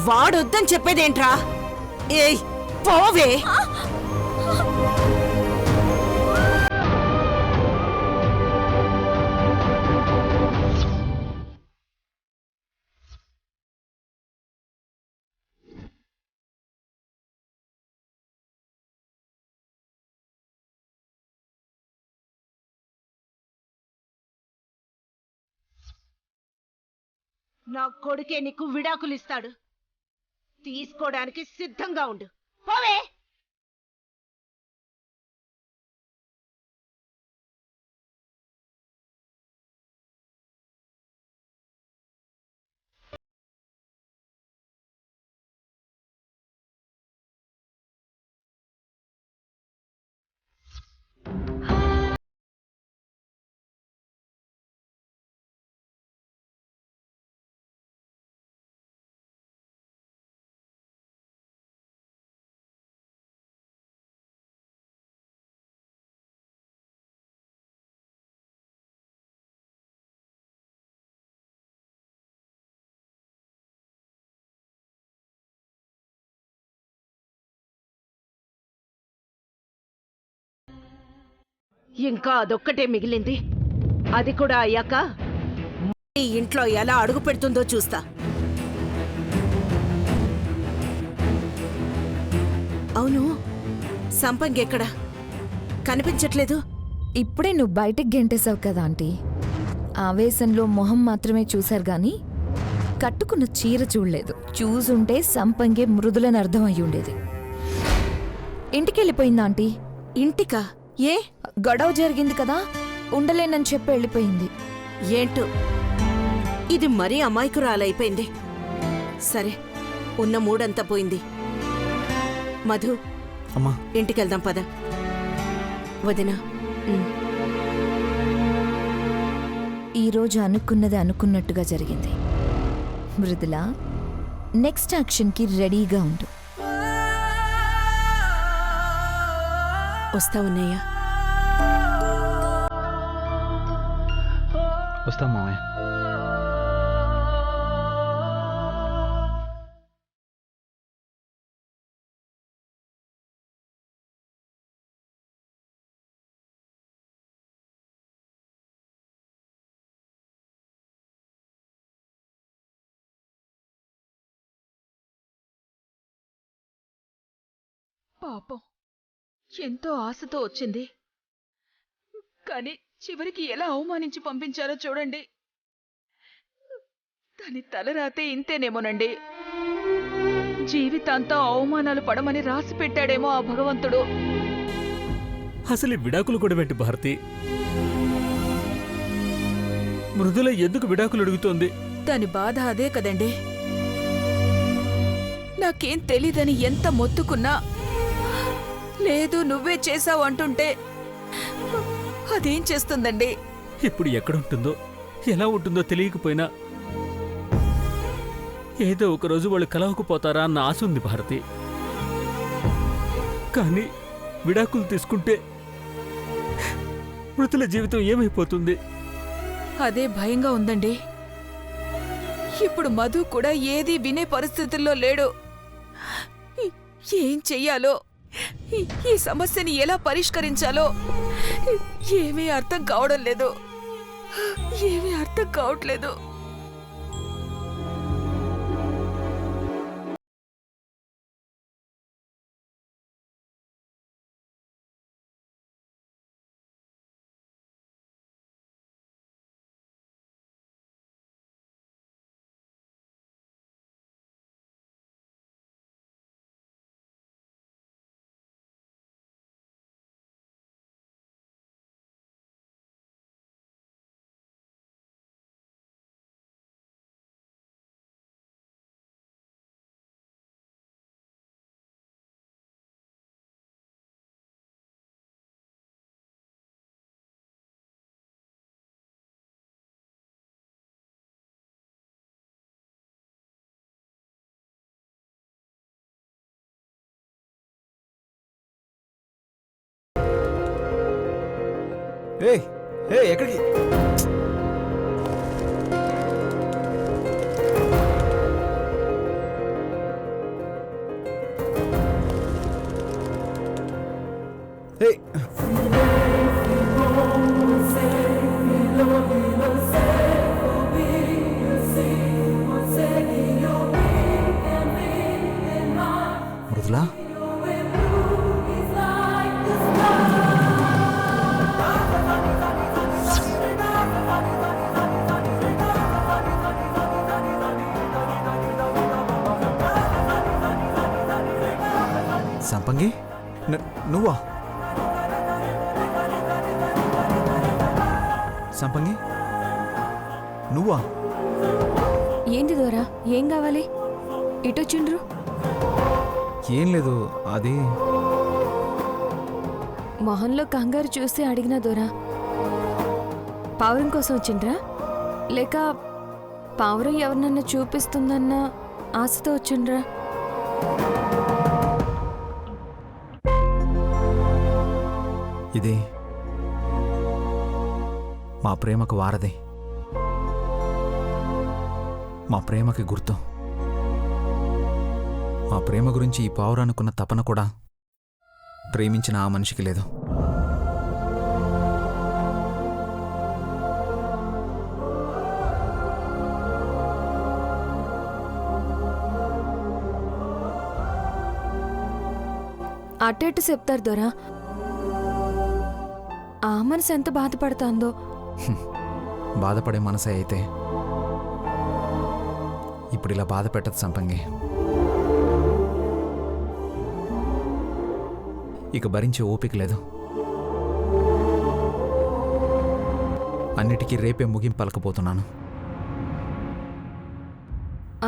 వాడొద్దని చెప్పేదేంట్రా? ఏయ్ పోవే. నా కొడుకే నీకు విడాకులు ఇస్తాడు, తీసుకోవడానికి సిద్ధంగా ఉండు. పోవే. ఇంకా అదొక్కటే మిగిలింది. అది కూడా అయ్యాక ఈ ఇంట్లో ఎలా అడుగు పెడుతుందో చూస్తా. అవును, సంపంగి ఎక్కడా కనిపించట్లేదు? ఇప్పుడే నువ్వు బయటికి గెంటేశావు కదా ఆంటీ. ఆవేశంలో మొహం మాత్రమే చూశారు గాని కట్టుకున్న చీర చూడలేదు. చూసుంటే సంపంగే మృదులని అర్థం అయ్యి ఉండేది. ఇంటికెళ్ళిపోయిందా ఆంటీ? ఇంటికా? ఏ గొడవ జరిగింది కదా, ఉండలేనని చెప్పి వెళ్ళిపోయింది. ఏంటో ఇది మరీ అమాయకురాలైపోయింది. సరే, ఉన్న మూడంతా పోయింది. మధు, అమ్మా ఇంటికెళ్దాం పద. వదినా, ఈరోజు అనుకున్నది అనుకున్నట్టుగా జరిగింది. మృదుల, నెక్స్ట్ యాక్షన్కి రెడీగా ఉండు. వస్తా ఉన్నాయా? వస్తాం మామయ్య. పాపం ఎంతో ఆశతో వచ్చింది, కానీ చివరికి ఎలా అవమానించి పంపించారో చూడండి. దాని తలరాతే ఇంతేనేమోనండి. జీవితాంతం అవమానాలు పడమని రాసి పెట్టాడేమో ఆ భగవంతుడు. అసలు విడాకులు కూడా వెంటి భారతి? మృదుల ఎందుకు విడాకులు అడుగుతోంది? దాని బాధ అదే కదండి. నాకేం తెలీదని ఎంత మొత్తుకున్నా, లేదు నువ్వే చేశావు అంటుంటే అదేం చేస్తుందండి? ఇప్పుడు ఎక్కడుంటుందో ఎలా ఉంటుందో తెలియకపోయినా ఏదో ఒకరోజు వాళ్ళు కలవకపోతారా అన్న ఆశ ఉంది భారతి. కానీ విడాకులు తీసుకుంటే మృతుల జీవితం ఏమైపోతుంది? అదే భయంగా ఉందండి. ఇప్పుడు మధు కూడా ఏదీ వినే పరిస్థితుల్లో లేడు. ఏం చెయ్యాలో, ఈ సమస్యని ఎలా పరిష్కరించాలో ఏమీ అర్థం కావడం లేదు. ఏమీ అర్థం కావట్లేదు. ఎక్కడికి? మృదులా? సంపంగి, నువ్వా? సంపంగి, నువ్వా? ఏంటి దొరా, ఏం కావాలి? ఇటొచ్చిండ్రు? ఏం లేదు, అది మొహంలో కంగారు చూస్తే అడిగినా దొరా. పావురం కోసం వచ్చిండ్రా, లేక పావురం ఎవరినన్నా చూపిస్తుందన్న ఆశతో వచ్చిండ్రా? ఇది మా ప్రేమకు వారధి, మా ప్రేమకి గుర్తు. మా ప్రేమ గురించి ఈ పావురానుకున్న తపన కూడా ప్రేమించిన ఆ మనిషికి లేదు. అటు చెప్తారు దొరా. ఆ మనసు ఎంత బాధపడుతుందో. బాధపడే మనసే అయితే ఇప్పుడు ఇలా బాధ పెట్టదు సంపంగి. ఇక భరించే ఓపిక లేదు. అన్నిటికీ రేపే ముగింపు పలకపోతున్నాను.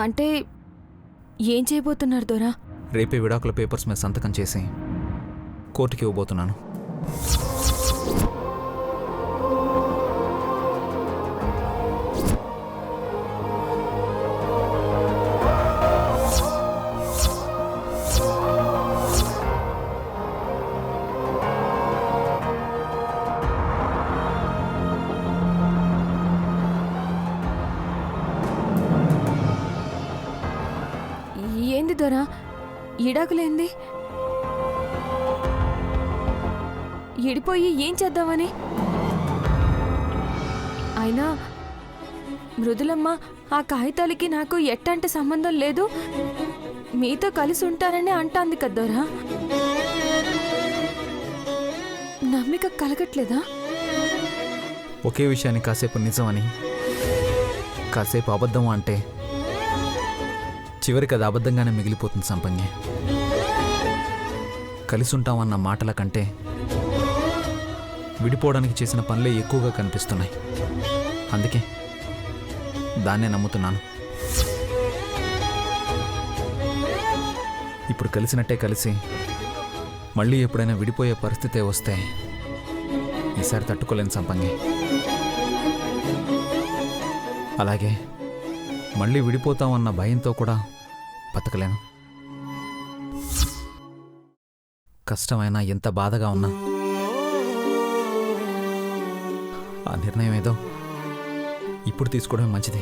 అంటే ఏం చేయబోతున్నారు దొరా? రేపే విడాకుల పేపర్స్ మీద సంతకం చేసి కోర్టుకి ఇవ్వబోతున్నాను. ఏంది దొరా, ఈడాకులేంది? ఇడిపోయి ఏం చేద్దామని? అయినా మృదులమ్మ ఆ కాగితాలకి నాకు ఎట్టంటే సంబంధం లేదు, మీతో కలిసి ఉంటారని అంటాంది కద్దోరా. నమ్మిక కలగట్లేదా? ఒకే విషయాన్ని కాసేపు నిజమని కాసేపు అబద్ధం అంటే చివరికి అది అబద్ధంగానే మిగిలిపోతుంది సంపంగి. కలిసి ఉంటామన్న మాటల కంటే విడిపోవడానికి చేసిన పనులే ఎక్కువగా కనిపిస్తున్నాయి. అందుకే దాన్నే నమ్ముతున్నాను. ఇప్పుడు కలిసినట్టే కలిసి మళ్ళీ ఎప్పుడైనా విడిపోయే పరిస్థితే వస్తే ఈసారి తట్టుకోలేను సంపంగి. అలాగే మళ్ళీ విడిపోతామన్న భయంతో కూడా బతకలేను. కష్టమైనా ఎంత బాధగా ఉన్నా ఆ నిర్ణయం ఏదో ఇప్పుడు తీసుకోవడమే మంచిది.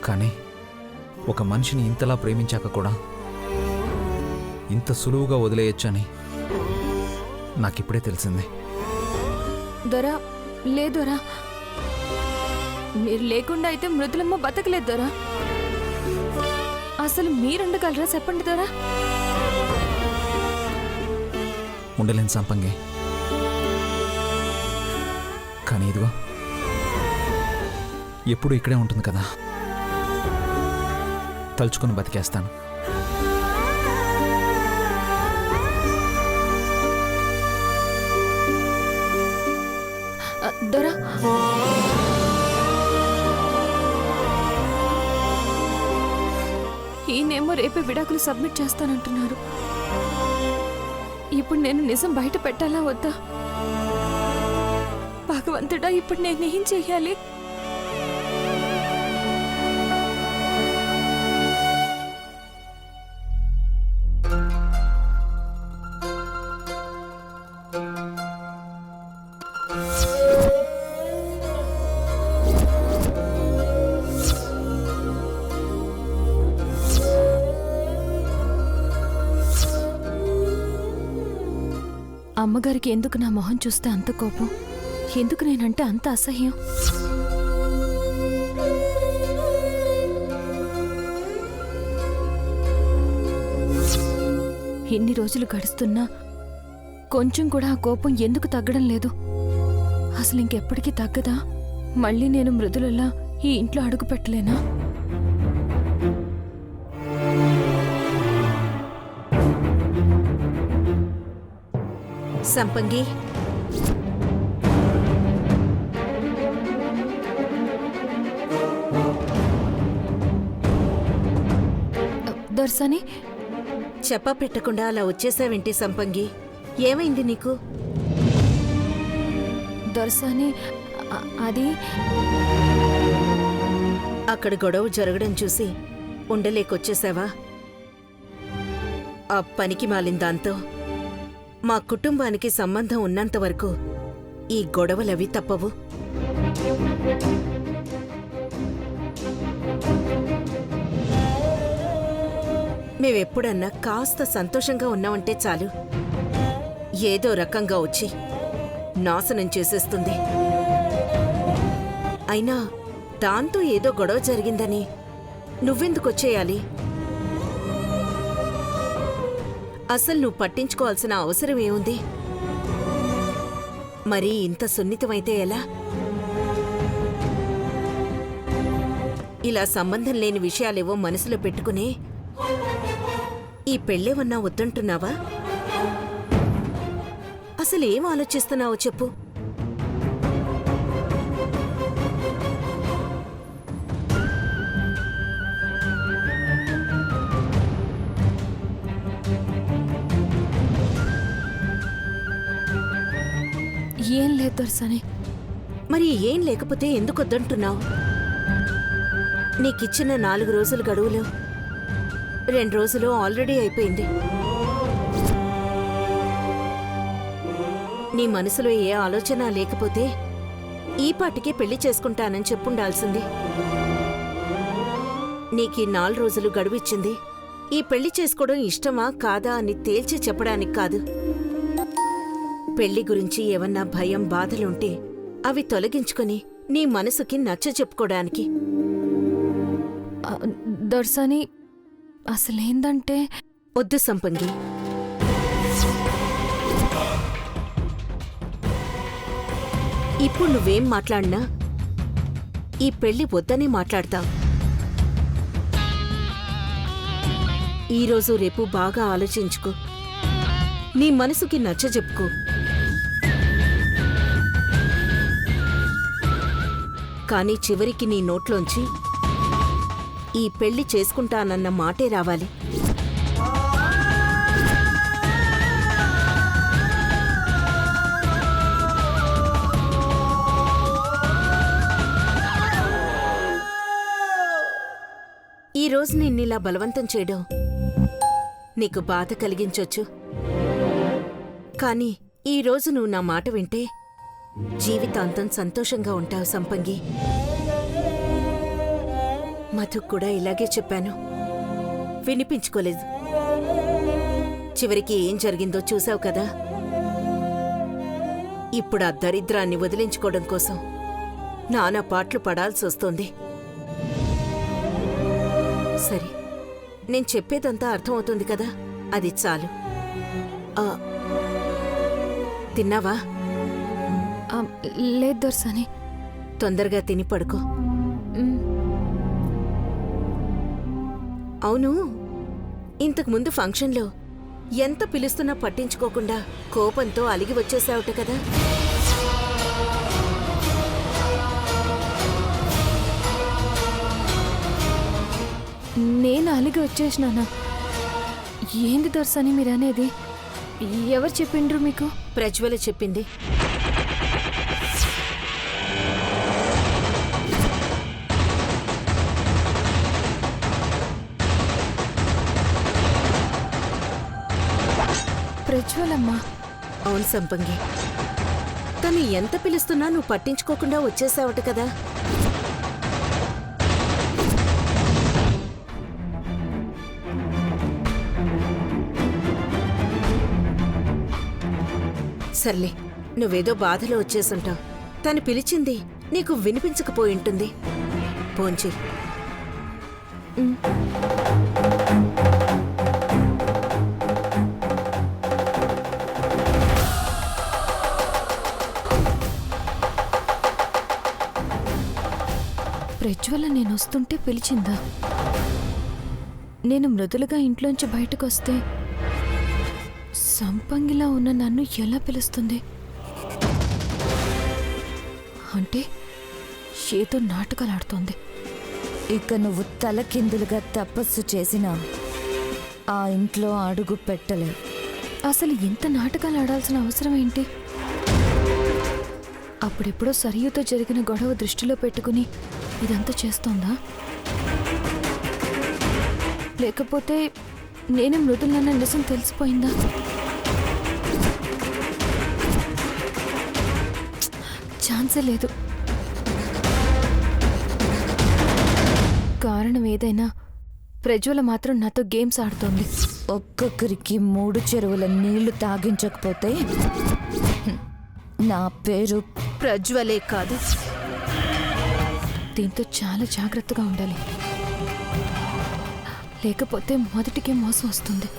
కానీ ఒక మనిషిని ఇంతలా ప్రేమించాక కూడా ఇంత సులువుగా వదిలేయొచ్చని నాకిప్పుడే తెలిసింది. దొరా, లేదొరా, మీరు లేకుండా అయితే మృదులమ్మ బతకలేదు దొరా. అసలు మీరుండగలరా చెప్పండి దొరా? ఉండలేను సంపంగి. కానీ ఇదిగో ఎప్పుడు ఇక్కడే ఉంటుంది కదా, తలుచుకొని బతికేస్తాను. దొరా, ఈయనేమో రేపే విడాకులు సబ్మిట్ చేస్తానంటున్నారు. ఇప్పుడు నేను నిజం బయట పెట్టాలా వద్దా? భగవంతుడా, ఇప్పుడు నేనేం చెయ్యాలి? అమ్మగారికి ఎందుకు నా మొహం చూస్తే అంత కోపం? ఎందుకు నేనంటే అంత అసహ్యం? ఇన్ని రోజులు గడుస్తున్నా కొంచెం కూడా ఆ కోపం ఎందుకు తగ్గడం లేదు? అసలు ఇంకెప్పటికీ తగ్గదా? మళ్ళీ నేను మృదులలా ఈ ఇంట్లో అడుగు పెట్టలేనా? సంపంగి, దర్శని, చెప్పా పెట్టకుండా అలా వచ్చేసావేంటి సంపంగి? ఏమైంది నీకు? దర్శని, అది అక్కడ గొడవ జరగడం చూసి ఉండలేకొచ్చేసావా? ఆ పనికి మాలిన దాంతో మా కుటుంబానికి సంబంధం ఉన్నంత వరకు ఈ గొడవలవి తప్పవు. మేమెప్పుడన్నా కాస్త సంతోషంగా ఉన్నామంటే చాలు, ఏదో రకంగా వచ్చి నాశనం చేసేస్తుంది. అయినా దాంతో ఏదో గొడవ జరిగిందని నువ్వెందుకొచ్చేయాలి? అసలు నువ్వు పట్టించుకోవాల్సిన అవసరం ఏముంది? మరీ ఇంత సున్నితమైతే ఎలా? ఇలా సంబంధం లేని విషయాలేవో మనసులో పెట్టుకుని ఈ పెళ్ళేమన్నా వద్దంటున్నావా? అసలు ఏం ఆలోచిస్తున్నావో చెప్పు. ఏం లేదు దర్శని. మరి ఏం లేకపోతే ఎందుకు వద్దంటున్నావు? నీకిచ్చిన 4 రోజుల గడువులో 2 రోజులు ఆల్రెడీ అయిపోయింది. నీ మనసులో ఏ ఆలోచన లేకపోతే ఈ పాటికే పెళ్లి చేసుకుంటానని చెప్పుండాల్సింది. నీకీ 4 రోజులు గడువిచ్చింది ఈ పెళ్లి చేసుకోవడం ఇష్టమా కాదా అని తేల్చి చెప్పడానికి కాదు. పెళ్లి గురించి ఏమన్నా భయం బాధలుంటే అవి తొలగించుకొని నీ మనసుకి నచ్చ చెప్పుకోవడానికి. దర్శని, అసలేందంటే వద్దు సంపంగి. ఇప్పుడు నువ్వేం మాట్లాడినా ఈ పెళ్లి వద్దనే మాట్లాడతావు. ఈరోజు రేపు బాగా ఆలోచించుకో, నీ మనసుకి నచ్చ చెప్పుకో. కానీ చివరికి నీ నోట్లోంచి ఈ పెళ్లి చేసుకుంటానన్న మాటే రావాలి. ఈరోజు నిన్నిలా బలవంతం చేయడం నీకు బాధ కలిగించొచ్చు. కానీ ఈరోజు నువ్వు నా మాట వింటే జీవితాంతం సంతోషంగా ఉంటావు సంపంగి. మధుకు కూడా ఇలాగే చెప్పాను, వినిపించుకోలేదు. చివరికి ఏం జరిగిందో చూసావు కదా. ఇప్పుడు ఆ దరిద్రాన్ని వదిలించుకోవడం కోసం నానా పాట్లు పడాల్సొస్తోంది. సరే, నేను చెప్పేదంతా అర్థమవుతుంది కదా, అది చాలు. తిన్నావా? లేదు దర్శని. తొందరగా తిని పడుకో. అవును, ఇంతకుముందు ఫంక్షన్లో ఎంత పిలుస్తున్నా పట్టించుకోకుండా కోపంతో అలిగి వచ్చేసావుట కదా. నేను అలిగి వచ్చేసినానా? ఏంది దర్శని మీరనేది? ఎవరు చెప్పిండ్రు మీకు? ప్రజ్వల చెప్పింది. ప్రజ్వలమ్మా? అవును సంపంగి, తను ఎంత పిలుస్తున్నా నువ్వు పట్టించుకోకుండా వచ్చేసావట కదా. సర్లే, నువ్వేదో బాధలో వచ్చేసుంటావు. తను పిలిచింది నీకు వినిపించకపోయి ఉంటుంది. పోంచి. ప్రజ్వల నేను వస్తుంటే పిలిచిందా? నేను మృదులుగా ఇంట్లోంచి బయటకొస్తే సంపంగిలా ఉన్న నన్ను ఎలా పిలుస్తుంది? అంటే ఏదో నాటకాలాడుతోంది. ఇక నువ్వు తలకిందులుగా తపస్సు చేసినా ఆ ఇంట్లో అడుగు పెట్టలేవు. అసలు ఇంత నాటకాలు ఆడాల్సిన అవసరం ఏంటి? అప్పుడెప్పుడో సరియుతో జరిగిన గొడవ దృష్టిలో పెట్టుకుని ఇదంతా చేస్తోందా? లేకపోతే నేనే మృదులన్న నిజం తెలిసిపోయిందా? ఛాన్సే లేదు. కారణం ఏదైనా ప్రజ్వల మాత్రం నాతో గేమ్స్ ఆడుతోంది. ఒక్కొక్కరికి 3 చెరువుల నీళ్లు తాగించకపోతే నా పేరు ప్రజ్వలే కాదు. దీంతో చాలా జాగ్రత్తగా ఉండాలి, లేకపోతే మొదటికే మోసం వస్తుంది.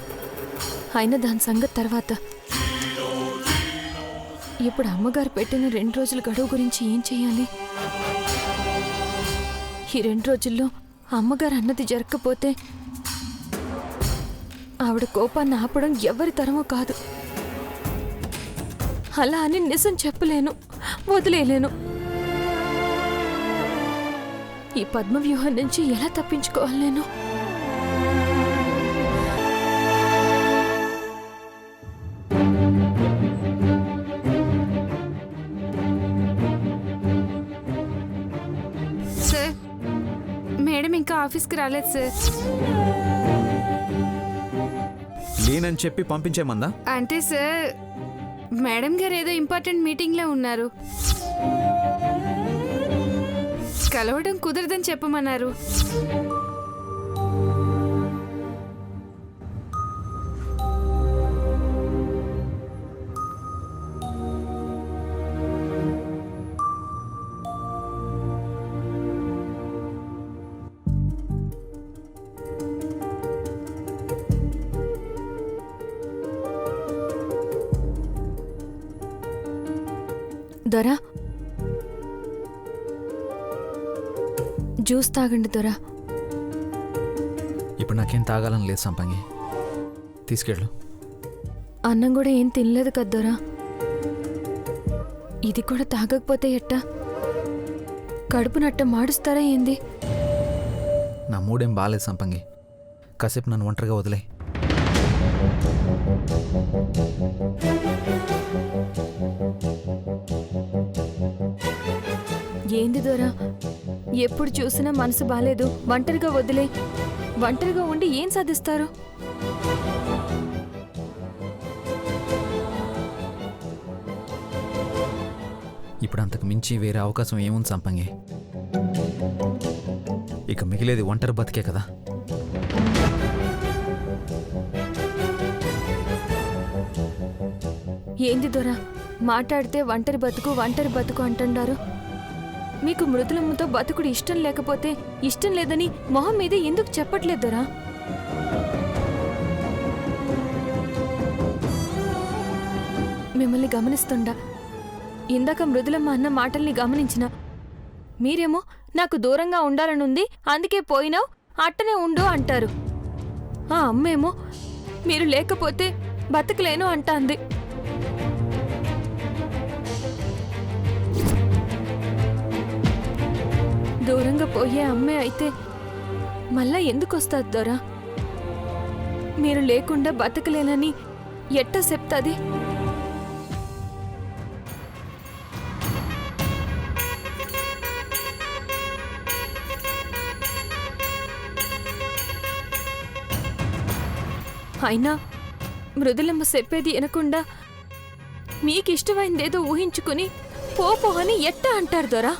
అయినా దాని సంగతి తర్వాత. ఇప్పుడు అమ్మగారు పెట్టిన 2 రోజుల గడువు గురించి ఏం చెయ్యాలి? ఈ 2 రోజుల్లో అమ్మగారు అన్నది జరగకపోతే ఆవిడ కోపాన్ని ఆపడం ఎవరి తరమో కాదు. అలా అని నిజం చెప్పలేను, వదిలేయలేను. ఈ పద్మవ్యూహం నుంచి ఎలా తప్పించుకోవాలి నేను? సార్, మేడం ఇంకా ఆఫీస్కి రాలేదు సార్. లేనని చెప్పి పంపించేమందా? అంటే సార్, మేడం గారు ఏదో ఇంపార్టెంట్ మీటింగ్లో ఉన్నారు, కలవడం కుదరదని చెప్పమన్నారు. దొరా, జ్యూస్ తాగండి దొరా. ఇప్పుడు నాకేం తాగాలని లేదు సంపంగి, తీసుకెళ్ళు. అన్నం కూడా ఏం తినలేదు కదా దొరా. ఇది కూడా తాగకపోతే ఎట్టా? కడుపు నట్ట మాడుస్తారా ఏంది? నా మూడేం బాగాలేదు సంపంగి, కాసేపు నన్ను ఒంటరిగా వదిలే. ఏంది దొరా, ఎప్పుడు చూసినా మనసు బాలేదు, ఒంటరిగా వదిలే. ఒంటరిగా ఉండి ఏం సాధిస్తారు? ఇప్పుడు అంతకు మించి వేరే అవకాశం ఏముంది సంపంగి? ఇక మిగిలేది ఒంటరి బతికే కదా. ఏంది దొరా, మాట్లాడితే ఒంటరి బతుకు అంటున్నారు. మీకు మృదులమ్మతో బతుకుడు ఇష్టం లేకపోతే ఇష్టం లేదని మొహం మీద ఎందుకు చెప్పట్లేదు దొరా? మిమ్మల్ని గమనిస్తుండా ఇందాక మృదులమ్మ అన్న మాటల్ని గమనించిన. మీరేమో నాకు దూరంగా ఉండాలనుంది, అందుకే పోయినావు, అట్టనే ఉండు అంటారు. ఆ అమ్మేమో మీరు లేకపోతే బతకలేను అంటాంది. దూరంగా పోయే అమ్మే అయితే మళ్ళా ఎందుకు వస్తుంది దొరా? మీరు లేకుండా బతకలేనని ఎట్టా చెప్తాది? అయినా మృదులమ్మ చెప్పేది వినకుండా మీకిష్టమైందేదో ఊహించుకుని పో అని ఎట్టా అంటారు దొరా?